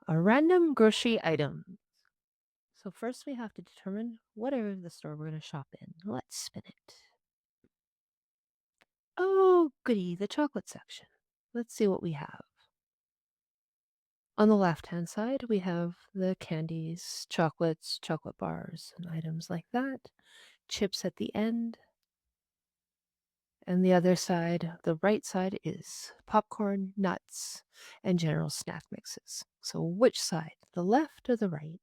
A random grocery item. So first we have to determine what area of the store we're going to shop in. Let's spin it. Oh, goody, the chocolate section. Let's see what we have. On the left-hand side, we have the candies, chocolates, chocolate bars, and items like that. Chips at the end. And the other side, the right side, is popcorn, nuts, and general snack mixes. So which side, the left or the right?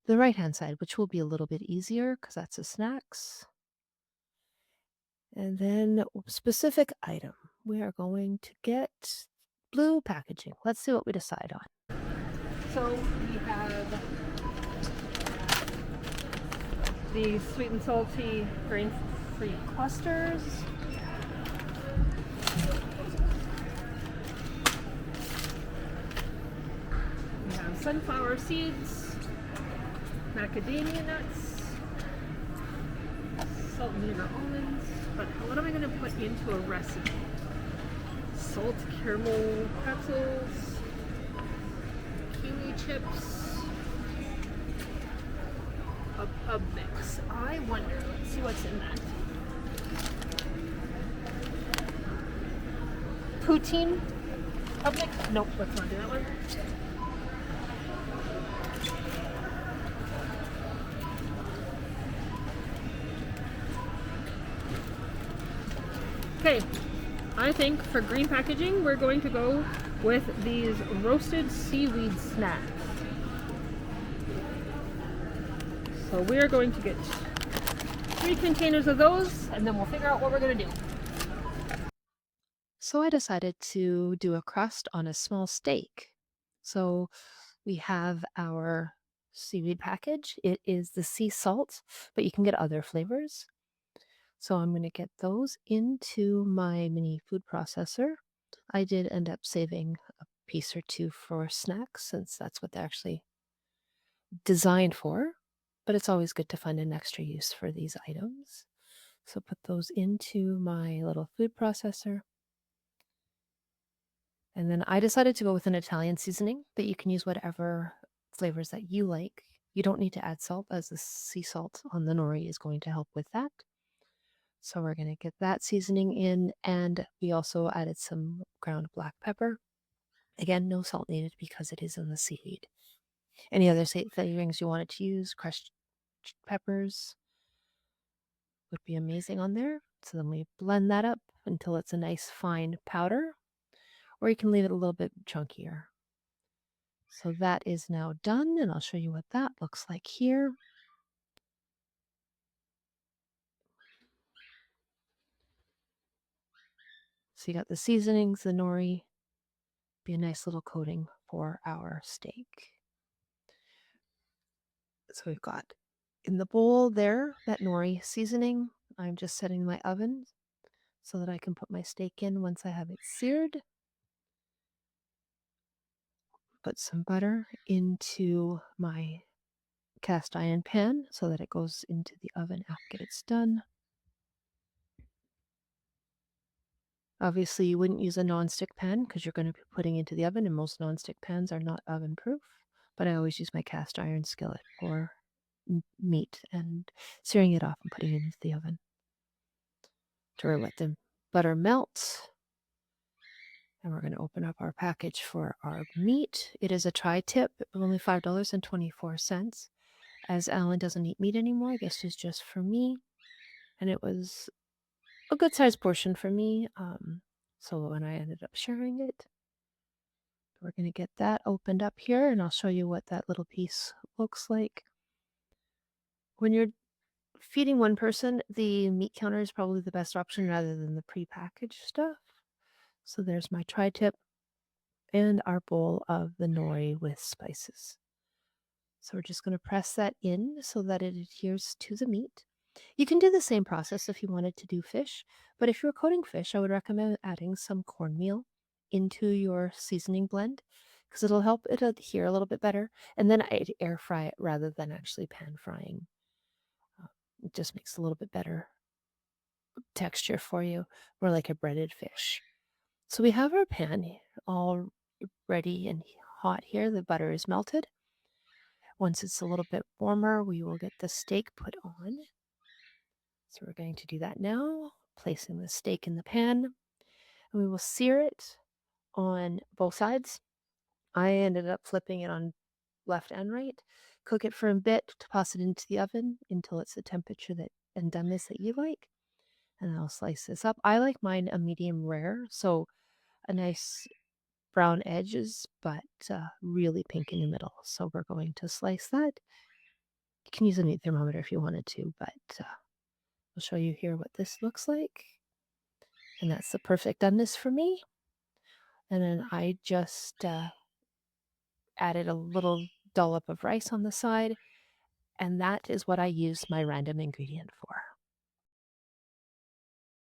The right-hand side, which will be a little bit easier because that's the snacks. And then specific item. We are going to get blue packaging. Let's see what we decide on. So we have the sweet and salty grain-free clusters. We have sunflower seeds, macadamia nuts, salt and vinegar almonds. But what am I going to put into a recipe? Salt caramel pretzels, kiwi chips, a pub mix. I wonder. Let's see what's in that. Poutine pub mix? Nope, let's not do that one. Okay, I think for green packaging, we're going to go with these roasted seaweed snacks. So we are going to get 3 containers of those, and then we'll figure out what we're going to do. So I decided to do a crust on a small steak. So we have our seaweed package. It is the sea salt, but you can get other flavors. So I'm going to get those into my mini food processor. I did end up saving a piece or two for snacks since that's what they're actually designed for, but it's always good to find an extra use for these items. So put those into my little food processor. And then I decided to go with an Italian seasoning, but you can use whatever flavors that you like. You don't need to add salt, as the sea salt on the nori is going to help with that. So we're going to get that seasoning in, and we also added some ground black pepper. Again, no salt needed because it is in the seaweed. Any other flavorings you wanted to use, crushed peppers would be amazing on there. So then we blend that up until it's a nice fine powder, or you can leave it a little bit chunkier. So that is now done, and I'll show you what that looks like here. So you got the seasonings, the nori, be a nice little coating for our steak. So we've got in the bowl there, that nori seasoning. I'm just setting my oven so that I can put my steak in once I have it seared. Put some butter into my cast iron pan so that it goes into the oven after it's done. Obviously, you wouldn't use a nonstick pan because you're going to be putting into the oven, and most nonstick pans are not oven proof. But I always use my cast iron skillet for meat and searing it off and putting it into the oven to let the butter melt. And we're going to open up our package for our meat. It is a tri-tip, only $5.24. As Alan doesn't eat meat anymore, I guess it's just for me. And it was a good sized portion for me. So when I ended up sharing it, we're going to get that opened up here, and I'll show you what that little piece looks like. When you're feeding one person, the meat counter is probably the best option rather than the prepackaged stuff. So there's my tri-tip and our bowl of the nori with spices. So we're just going to press that in so that it adheres to the meat. You can do the same process if you wanted to do fish, but if you're coating fish, I would recommend adding some cornmeal into your seasoning blend because it'll help it adhere a little bit better. And then I'd air fry it rather than actually pan frying. It just makes a little bit better texture for you, more like a breaded fish. So we have our pan all ready and hot here. The butter is melted. Once it's a little bit warmer, we will get the steak put on. So we're going to do that now, placing the steak in the pan, and we will sear it on both sides. I ended up flipping it on left and right. Cook it for a bit, toss it into the oven until it's the temperature that and doneness that you like. And I'll slice this up. I like mine a medium rare, so a nice brown edges, but really pink in the middle. So we're going to slice that. You can use a meat thermometer if you wanted to, but I'll show you here what this looks like. And that's the perfect doneness for me. And then I just added a little dollop of rice on the side, and that is what I use my random ingredient for.